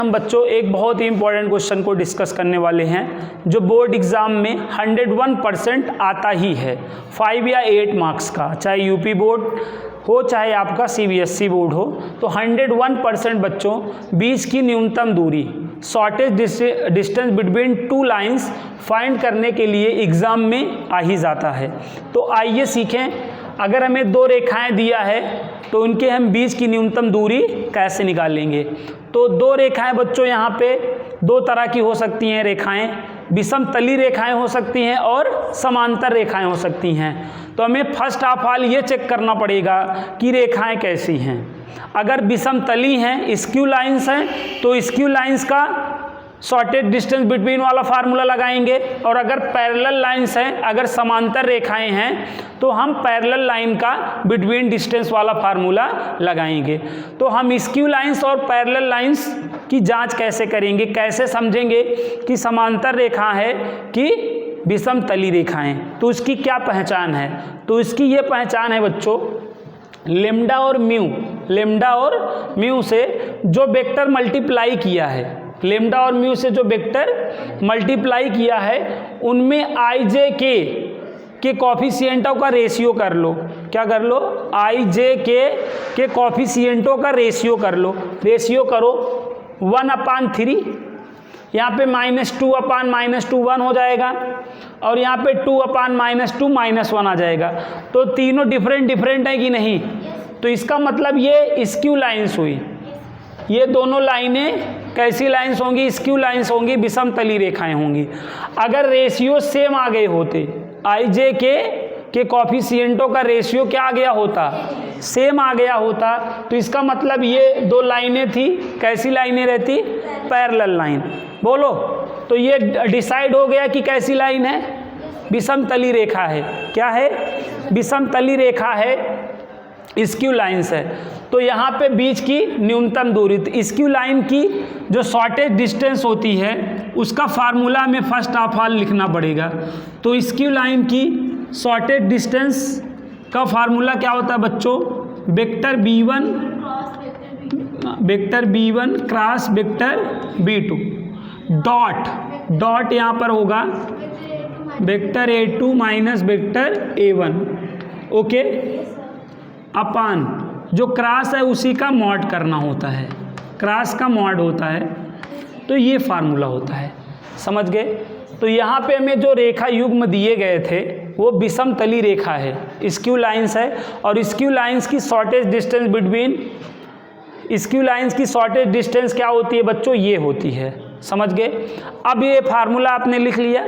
हम बच्चों एक बहुत ही इंपॉर्टेंट क्वेश्चन को डिस्कस करने वाले हैं जो बोर्ड एग्ज़ाम में 101% आता ही है, 5 या 8 मार्क्स का, चाहे यूपी बोर्ड हो चाहे आपका सीबीएसई बोर्ड हो। तो 101% बच्चों बीच की न्यूनतम दूरी, shortage distance between two lines find करने के लिए एग्ज़ाम में आ ही जाता है। तो आइए सीखें, अगर हमें दो रेखाएं दिया है तो उनके हम बीच की न्यूनतम दूरी कैसे निकालेंगे। तो दो रेखाएं बच्चों यहाँ पे दो तरह की हो सकती हैं रेखाएं, विषम तली रेखाएं हो सकती हैं और समांतर रेखाएं हो सकती हैं। तो हमें फर्स्ट ऑफ ऑल ये चेक करना पड़ेगा कि रेखाएं कैसी हैं। अगर विषम तली हैं, स्क्यू लाइंस हैं, तो स्क्यू लाइंस का शॉर्टेज डिस्टेंस बिटवीन वाला फार्मूला लगाएंगे, और अगर पैरेलल लाइंस हैं, अगर समांतर रेखाएं हैं, तो हम पैरेलल लाइन का बिटवीन डिस्टेंस वाला फार्मूला लगाएंगे। तो हम स्क्यू लाइंस और पैरेलल लाइंस की जांच कैसे करेंगे, कैसे समझेंगे कि समांतर रेखा है कि विषम तली रेखाएं। तो उसकी क्या पहचान है? तो इसकी ये पहचान है बच्चों, लेम्डा और म्यू से जो वेक्टर मल्टीप्लाई किया है, लेम्डा और म्यू से जो वेक्टर मल्टीप्लाई किया है, उनमें आई जे के कॉफिशिएंटों का रेशियो कर लो। क्या कर लो? आई जे के कॉफिशिएंटों का रेशियो कर लो। रेशियो करो 1/3, यहाँ पे -2/-2 1 हो जाएगा, और यहाँ पे 2/-2 -1 आ जाएगा। तो तीनों डिफरेंट है कि नहीं? तो इसका मतलब ये स्क्यू लाइंस हुई। ये दोनों लाइनें कैसी लाइंस होंगी? स्क्यू लाइंस होंगी, विषम तली रेखाएं होंगी। अगर रेशियो सेम आ गए होते, आई जे के कॉफिशिएंटों का रेशियो क्या आ गया होता? सेम आ गया होता, तो इसका मतलब ये दो लाइनें थी, कैसी लाइनें रहती? Parallel line. बोलो, तो ये डिसाइड हो गया कि कैसी लाइन है? विषम तली रेखा है। क्या है? विषम तली रेखा है, स्क्यू लाइंस है। तो यहाँ पे बीच की न्यूनतम दूरी, स्क्यू लाइन की जो शॉर्टेज डिस्टेंस होती है उसका फार्मूला हमें फर्स्ट ऑफ ऑल लिखना पड़ेगा। तो स्क्यू लाइन की शॉर्टेज डिस्टेंस का फार्मूला क्या होता है बच्चों? Vector b1 cross vector b2 dot यहाँ पर होगा vector a2 minus vector a1, okay, अपान जो क्रॉस है उसी का मॉड करना होता है, क्रॉस का मॉड होता है। तो ये फार्मूला होता है, समझ गए? तो यहाँ पे हमें जो रेखा युग्म दिए गए थे वो विषम तली रेखा है, स्क्यू लाइंस है, और स्क्यू लाइंस की shortage distance between, skew lines की शॉर्टेज डिस्टेंस क्या होती है बच्चों? ये होती है, समझ गए? अब ये फार्मूला आपने लिख लिया,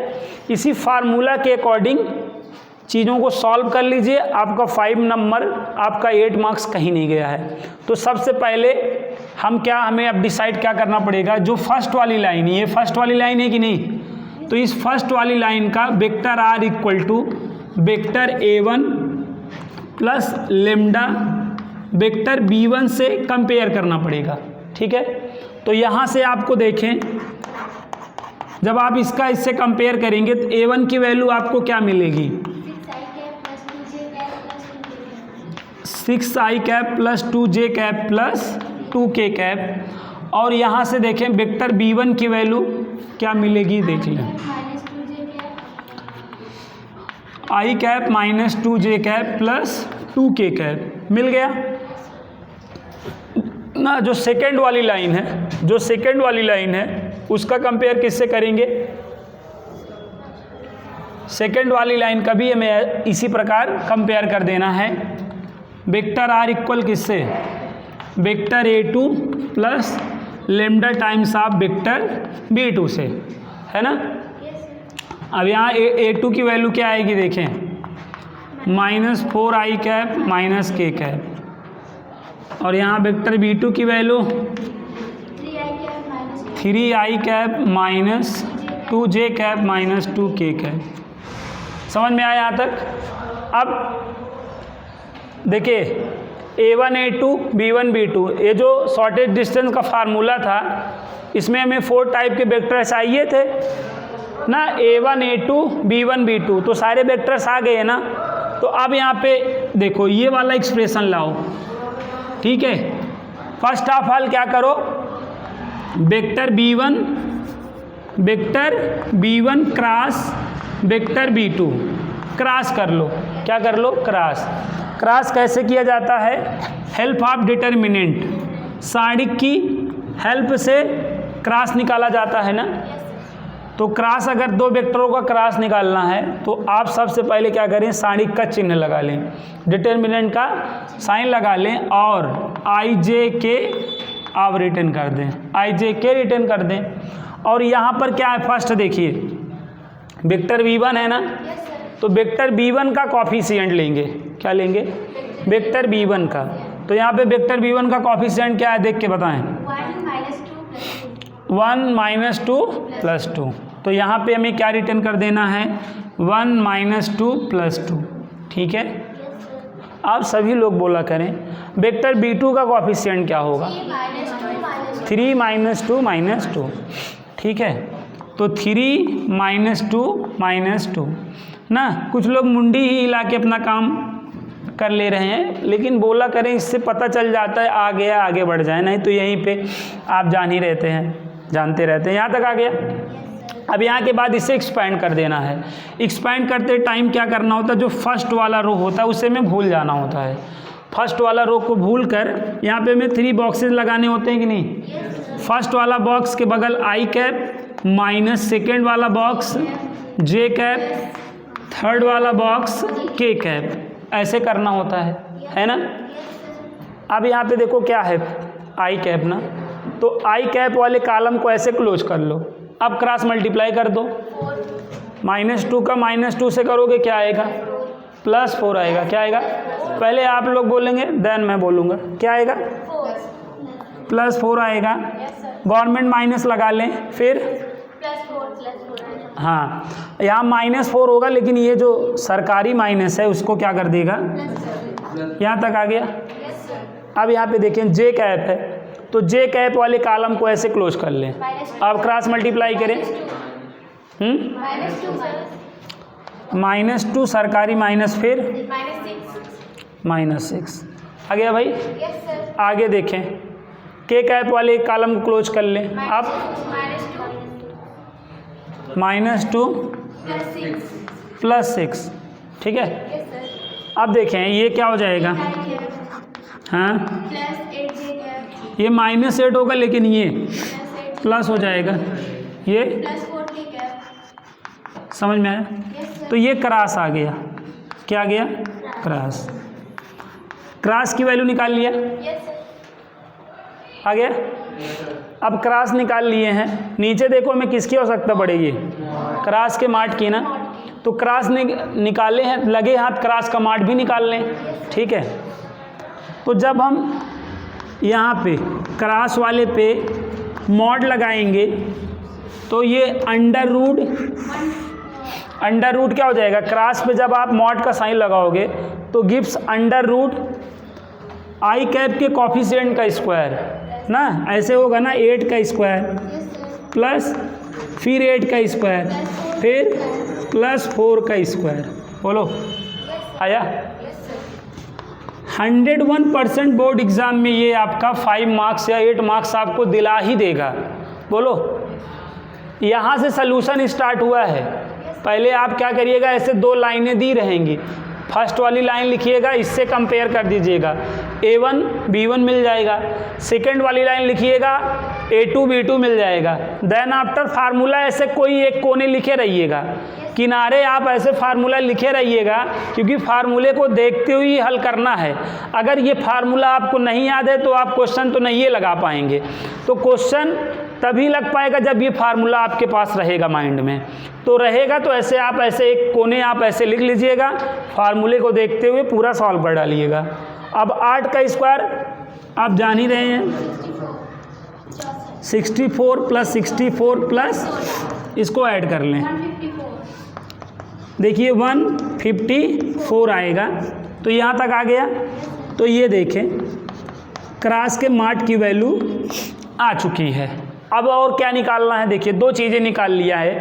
इसी फार्मूला के अकॉर्डिंग चीज़ों को सॉल्व कर लीजिए। आपका 5 नंबर, आपका 8 मार्क्स कहीं नहीं गया है। तो सबसे पहले हमें अब डिसाइड क्या करना पड़ेगा? जो फर्स्ट वाली लाइन, ये फर्स्ट वाली लाइन है कि नहीं? तो इस फर्स्ट वाली लाइन का vector r equal to vector a1 plus lambda vector b1 से कंपेयर करना पड़ेगा, ठीक है? तो यहाँ से आपको देखें, जब आप इससे कंपेयर करेंगे तो a1 की वैल्यू आपको क्या मिलेगी? 6i cap plus 2j cap plus 2k cap, और यहाँ से देखें वेक्टर b1 की वैल्यू क्या मिलेगी? देख लें, i cap minus 2j cap plus 2k cap मिल गया ना। जो सेकेंड वाली लाइन है उसका कंपेयर किससे करेंगे? सेकेंड वाली लाइन का भी हमें इसी प्रकार कंपेयर कर देना है। वेक्टर r इक्वल किससे? Vector a2 plus lambda times of vector b2 से, है ना? अब यहाँ a2 की वैल्यू क्या आएगी देखें, -4i cap minus k cap, और यहाँ वेक्टर b2 की value 3i cap minus 2j cap minus 2k cap. समझ में आया यहाँ तक? अब देखिए a1 a2 b1 b2, ये जो शॉर्टेज डिस्टेंस का फार्मूला था इसमें हमें 4 टाइप के वेक्टर्स चाहिए थे ना, a1 a2 b1 b2, तो सारे वेक्टर्स आ गए ना। तो अब यहाँ पे देखो ये वाला एक्सप्रेशन लाओ, ठीक है? फर्स्ट ऑफ ऑल क्या करो, vector b1 cross vector b2 cross कर लो। क्या कर लो? क्रॉस कैसे किया जाता है? हेल्प ऑफ डिटर्मिनेंट, सारणिक की हेल्प से क्रॉस निकाला जाता है ना। तो क्रॉस, अगर दो वेक्टरों का क्रॉस निकालना है तो आप सबसे पहले क्या करें? सारणिक का चिन्ह लगा लें, डिटर्मिनेंट का साइन लगा लें और आई जे के आप रिटर्न कर दें, रिटर्न कर दें। और यहाँ पर क्या है? फर्स्ट देखिए वेक्टर b1 है ना, तो वेक्टर b1 का कॉफिशिएंट लेंगे। क्या लेंगे? वेक्टर b1 का। तो यहाँ पे वेक्टर b1 का कॉफिशिएंट क्या है? देख के बताएं। 1 - 2 + 2। तो यहाँ पे हमें क्या रिटर्न कर देना है? 1 - 2 + 2। ठीक है, आप सभी लोग बोला करें वेक्टर b2 का कॉफिशिएंट क्या होगा? 3 - 2 - 2। ठीक है, तो 3 - 2 ना। कुछ लोग मुंडी ही हिला के अपना काम कर ले रहे हैं, लेकिन बोला करें, इससे पता चल जाता है आ गया, आगे बढ़ जाए। नहीं तो यहीं पे आप जानते रहते हैं। यहाँ तक आ गया। अब यहाँ के बाद इसे एक्सपैंड कर देना है। एक्सपैंड करते टाइम क्या करना होता है? जो फर्स्ट वाला रो होता है उसे में भूल जाना होता है। फर्स्ट वाला रो को भूल कर यहाँ पे हमें 3 बॉक्सेस लगाने होते हैं कि नहीं? फर्स्ट वाला बॉक्स के बगल आई कैप माइनस सेकेंड वाला बॉक्स जे कैप, थर्ड वाला बॉक्स के कैप, ऐसे करना होता है ना। अब यहाँ पे देखो क्या है? आई कैप ना, तो आई कैप वाले कॉलम को ऐसे क्लोज कर लो। अब क्रॉस मल्टीप्लाई कर दो। -2 का -2 से करोगे क्या आएगा? +4 आएगा। क्या आएगा? पहले आप लोग बोलेंगे देन मैं बोलूँगा। क्या आएगा? +4 आएगा। गवर्नमेंट माइनस लगा लें, फिर हाँ, यहाँ -4 होगा, लेकिन ये जो सरकारी माइनस है उसको क्या कर देगा? यहाँ तक आ गया। अब यहाँ पे देखें जे कैप है, तो जे कैप वाले कॉलम को ऐसे क्लोज कर लें। अब क्रॉस मल्टीप्लाई करें। -2 सरकारी माइनस, फिर -6 आ गया भाई। आगे देखें, के कैप वाले कॉलम को क्लोज कर लें। अब -2 + 6। ठीक है, अब देखें ये क्या हो जाएगा? हाँ, ये -8 होगा, लेकिन ये प्लस हो जाएगा। ये समझ में आया? तो ये क्रॉस आ गया। क्या आ गया? क्रॉस की वैल्यू निकाल लिया। आ गया। अब क्रॉस निकाल लिए हैं। नीचे देखो हमें किसकी आवश्यकता पड़ेगी? क्रॉस के मार्ट की ना। तो क्रॉस निकाले हैं, लगे हाथ क्रॉस का मार्ट भी निकाल लें। ठीक है, तो जब हम यहाँ पे क्रॉस वाले पे मॉड लगाएंगे तो ये अंडर रूट क्या हो जाएगा? क्रॉस पे जब आप मॉड का साइन लगाओगे तो gives under root I cap के कॉफिशिएंट का स्क्वायर ना। ऐसे होगा ना, 8 का स्क्वायर प्लस फिर 8 का स्क्वायर फिर +4 का स्क्वायर। बोलो आया? 101% बोर्ड एग्ज़ाम में ये आपका 5 मार्क्स या 8 मार्क्स आपको दिला ही देगा। बोलो, यहाँ से सलूशन स्टार्ट हुआ है। पहले आप क्या करिएगा, ऐसे 2 लाइनें दी रहेंगी। फर्स्ट वाली लाइन लिखिएगा, इससे कंपेयर कर दीजिएगा, A1 B1 मिल जाएगा। सेकेंड वाली लाइन लिखिएगा, A2 B2 मिल जाएगा। देन आफ्टर फार्मूला ऐसे कोई एक कोने लिखे रहिएगा, किनारे आप ऐसे फार्मूला लिखे रहिएगा, क्योंकि फार्मूले को देखते हुए हल करना है। अगर ये फार्मूला आपको नहीं याद है तो आप क्वेश्चन तो नहीं लगा पाएंगे। तो क्वेश्चन तभी लग पाएगा जब ये फार्मूला आपके पास रहेगा माइंड में। तो रहेगा तो ऐसे आप ऐसे एक कोने आप ऐसे लिख लीजिएगा, फार्मूले को देखते हुए पूरा सॉल्व कर डालिएगा। अब 8 का स्क्वायर आप जान ही रहे हैं, 64 + 64 प्लस इसको ऐड कर लें, देखिए 154 आएगा। तो यहाँ तक आ गया। तो ये देखें क्रॉस के मार्ट की वैल्यू आ चुकी है। अब और क्या निकालना है? देखिए 2 चीज़ें निकाल लिया है,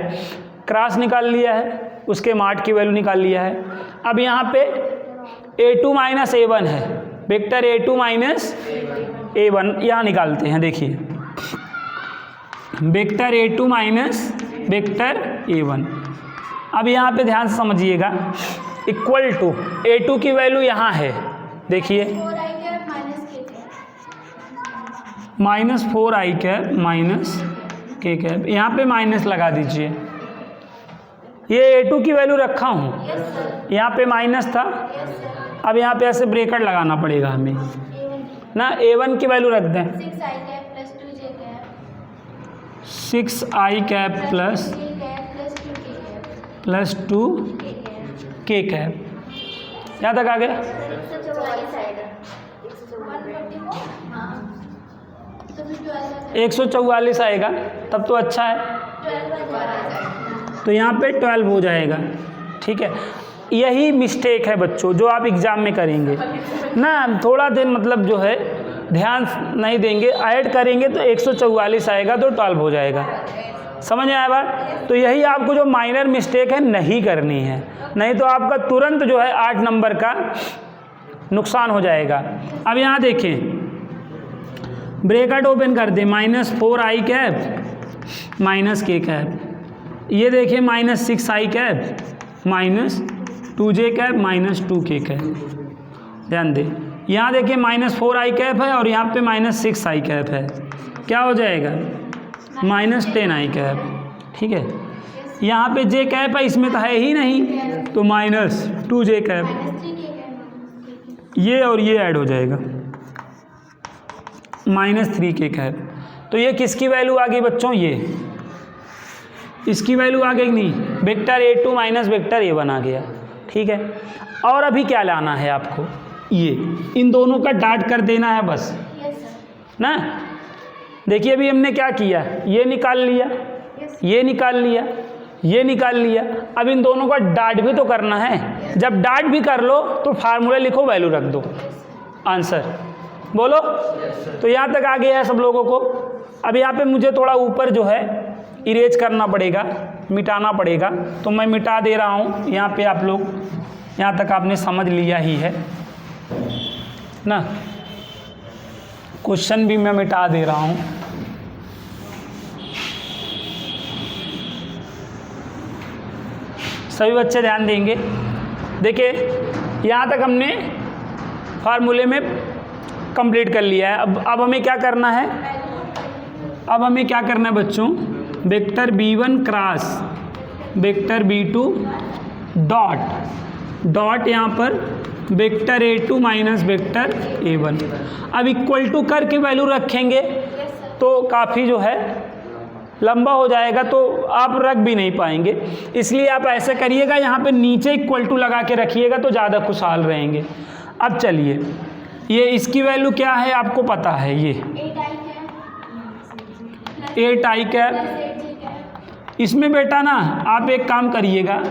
क्रॉस निकाल लिया है, उसके मार्ट की वैल्यू निकाल लिया है। अब यहाँ पे A2 - A1 है, वेक्टर A2 - A1 यहाँ निकालते हैं। देखिए vector A2 minus vector A1। अब यहाँ पे ध्यान से समझिएगा, इक्वल टू A2 की वैल्यू यहाँ है, देखिए minus 4i cap minus k cap, यहाँ पे माइनस लगा दीजिए। ये A2 की वैल्यू रखा हूँ, यहाँ पे माइनस था, अब यहाँ पे ऐसे ब्रेकेट लगाना पड़ेगा हमें ना। A1 की वैल्यू रख दें 6i cap plus 2k cap. यहाँ तक आ गया? 144 आएगा तब तो अच्छा है, तो यहाँ पे 12 हो जाएगा। ठीक है, यही मिस्टेक है बच्चों जो आप एग्ज़ाम में करेंगे ना, थोड़ा दिन मतलब जो है ध्यान नहीं देंगे, ऐड करेंगे तो 144 आएगा तो 12 हो जाएगा। समझ में आया बात? तो यही आपको जो माइनर मिस्टेक है नहीं करनी है, नहीं तो आपका तुरंत जो है 8 नंबर का नुकसान हो जाएगा। अब यहाँ देखें, ब्रैकेट ओपन कर दें, minus 4i cap minus k cap, ये देखिए minus 6i cap minus 2j cap minus 2k cap. ध्यान दें, यहाँ देखिए माइनस 4i कैप है और यहाँ पे माइनस 6i कैप है, क्या हो जाएगा? Minus 10i cap. ठीक है, यहाँ पे j कैप है, इसमें तो है ही नहीं, तो माइनस 2j कैप, ये और ये ऐड हो जाएगा, माइनस 3k कैप। तो ये किसकी वैल्यू आ गई बच्चों? ये इसकी वैल्यू आ गई नहीं, vector A2 minus vector A1 आ गया। ठीक है, और अभी क्या लाना है आपको? ये इन दोनों का डॉट कर देना है बस ना। देखिए अभी हमने क्या किया, ये निकाल लिया, ये निकाल लिया, ये निकाल लिया, अब इन दोनों का डॉट भी तो करना है। जब डॉट भी कर लो तो फार्मूला लिखो, वैल्यू रख दो, आंसर बोलो। तो यहाँ तक आ गया है सब लोगों को। अब यहाँ पे मुझे थोड़ा ऊपर जो है इरेज करना पड़ेगा, मिटाना पड़ेगा, तो मैं मिटा दे रहा हूँ। यहाँ पे आप लोग यहाँ तक आपने समझ लिया ही है ना, क्वेश्चन भी मैं मिटा दे रहा हूँ। सभी बच्चे ध्यान देंगे। देखिए यहाँ तक हमने फार्मूले में कंप्लीट कर लिया है। अब हमें क्या करना है? अब हमें क्या करना है बच्चों? Vector B1 cross vector B2 dot यहाँ पर vector A2 minus vector A1। अब इक्वल टू करके वैल्यू रखेंगे तो काफ़ी जो है लंबा हो जाएगा, तो आप रख भी नहीं पाएंगे। इसलिए आप ऐसे करिएगा, यहाँ पे नीचे इक्वल टू लगा के रखिएगा तो ज़्यादा खुशहाल रहेंगे। अब चलिए, ये इसकी वैल्यू क्या है आपको पता है, ये 8i कैप। इसमें बेटा ना आप एक काम करिएगा,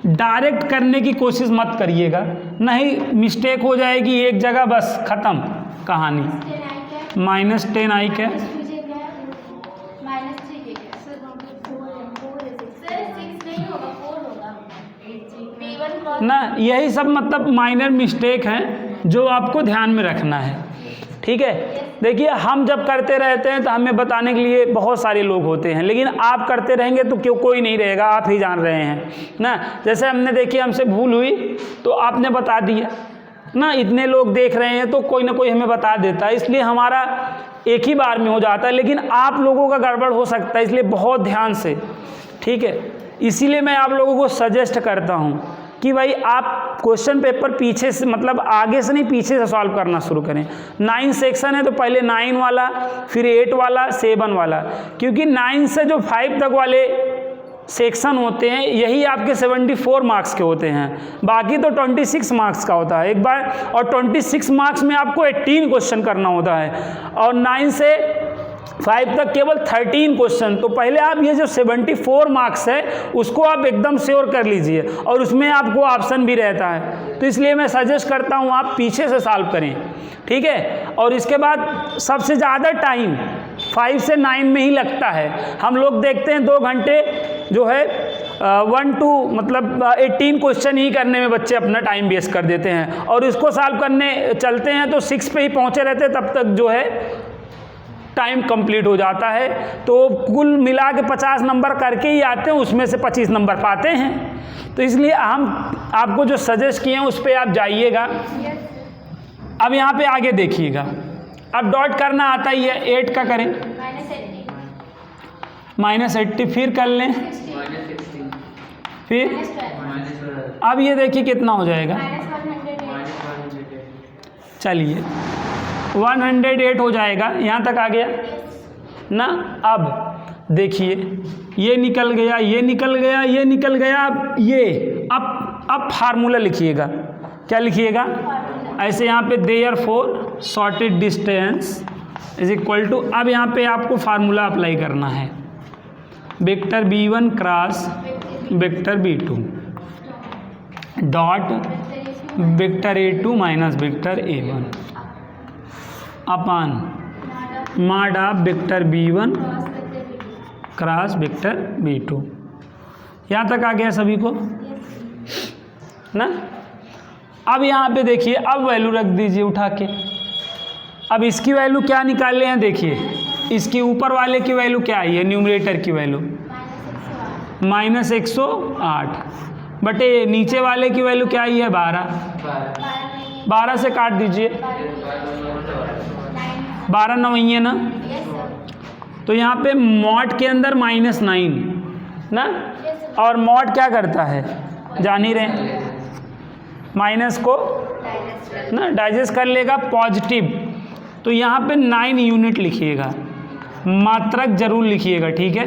डायरेक्ट करने की कोशिश मत करिएगा, नहीं मिस्टेक हो जाएगी एक जगह, बस ख़त्म कहानी। माइनस 10i कैप ना, यही सब मतलब माइनर मिस्टेक हैं जो आपको ध्यान में रखना है। ठीक है, देखिए हम जब करते रहते हैं तो हमें बताने के लिए बहुत सारे लोग होते हैं, लेकिन आप करते रहेंगे तो क्यों कोई नहीं रहेगा, आप ही जान रहे हैं ना। जैसे हमने देखिए हमसे भूल हुई तो आपने बता दिया ना, इतने लोग देख रहे हैं तो कोई ना कोई हमें बता देता है, इसलिए हमारा एक ही बार में हो जाता है। लेकिन आप लोगों का गड़बड़ हो सकता है, इसलिए बहुत ध्यान से। ठीक है, इसीलिए मैं आप लोगों को सजेस्ट करता हूँ कि भाई आप क्वेश्चन पेपर पीछे से मतलब आगे से नहीं पीछे से सॉल्व करना शुरू करें। 9 सेक्शन है तो पहले 9 वाला, फिर 8 वाला, 7 वाला, क्योंकि 9 से जो 5 तक वाले सेक्शन होते हैं यही आपके 74 मार्क्स के होते हैं, बाकी तो 26 मार्क्स का होता है एक बार, और 26 मार्क्स में आपको 18 क्वेश्चन करना होता है, और 9 से 5 तक केवल 13 क्वेश्चन। तो पहले आप ये जो 74 मार्क्स है उसको आप एकदम श्योर कर लीजिए, और उसमें आपको ऑप्शन भी रहता है, तो इसलिए मैं सजेस्ट करता हूँ आप पीछे से सॉल्व करें। ठीक है, और इसके बाद सबसे ज़्यादा टाइम 5 से 9 में ही लगता है। हम लोग देखते हैं 2 घंटे जो है 1 to मतलब 18 क्वेश्चन ही करने में बच्चे अपना टाइम वेस्ट कर देते हैं, और इसको सॉल्व करने चलते हैं तो 6 पे ही पहुँचे रहते हैं, तब तक जो है टाइम कंप्लीट हो जाता है। तो कुल मिला के 50 नंबर करके ही आते हैं, उसमें से 25 नंबर पाते हैं। तो इसलिए हम आपको जो सजेस्ट किए हैं उस पर आप जाइएगा। अब यहाँ पे आगे देखिएगा, अब डॉट करना आता ही है, 8 का करें -80, फिर कर लें, फिर अब ये देखिए कितना हो जाएगा, चलिए 108 हो जाएगा। यहाँ तक आ गया ना। अब देखिए ये निकल गया, ये निकल गया, ये निकल गया। अब फार्मूला लिखिएगा, क्या लिखिएगा, ऐसे यहाँ पे therefore shortest distance is equal to, अब यहाँ पे आपको फार्मूला अप्लाई करना है, vector b1 cross vector b2 dot vector a2 minus vector a1 upon mod of vector b1 cross vector b2। यहाँ तक आ गया सभी को ना। अब यहाँ पे देखिए, अब वैल्यू रख दीजिए उठा के। अब इसकी वैल्यू क्या निकाल रहे हैं, देखिए इसकी ऊपर वाले की वैल्यू क्या आई है, न्यूमरेटर की वैल्यू -108 बटे नीचे वाले की वैल्यू क्या आई है 12 से काट दीजिए, 12 9 ना। तो यहाँ पे मॉड के अंदर -9 ना, और मॉड क्या करता है जान ही रहे, माइनस को ना डाइजेस्ट कर लेगा पॉजिटिव। तो यहाँ पे 9 यूनिट लिखिएगा, मात्रक जरूर लिखिएगा, ठीक है।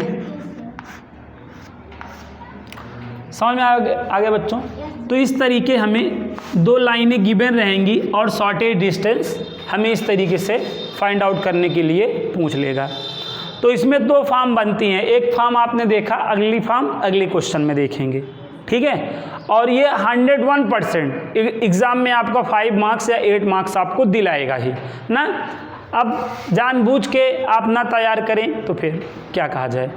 समझ में आगे बच्चों। तो इस तरीके हमें 2 लाइनें गिवन रहेंगी और शॉर्टेज डिस्टेंस हमें इस तरीके से फाइंड आउट करने के लिए पूछ लेगा। तो इसमें 2 फॉर्म बनती हैं, एक फॉर्म आपने देखा, अगली फॉर्म अगले क्वेश्चन में देखेंगे, ठीक है। और ये 101% एग्ज़ाम में आपका 5 मार्क्स या 8 मार्क्स आपको दिलाएगा ही ना। अब जानबूझ के आप ना तैयार करें तो फिर क्या कहा जाए।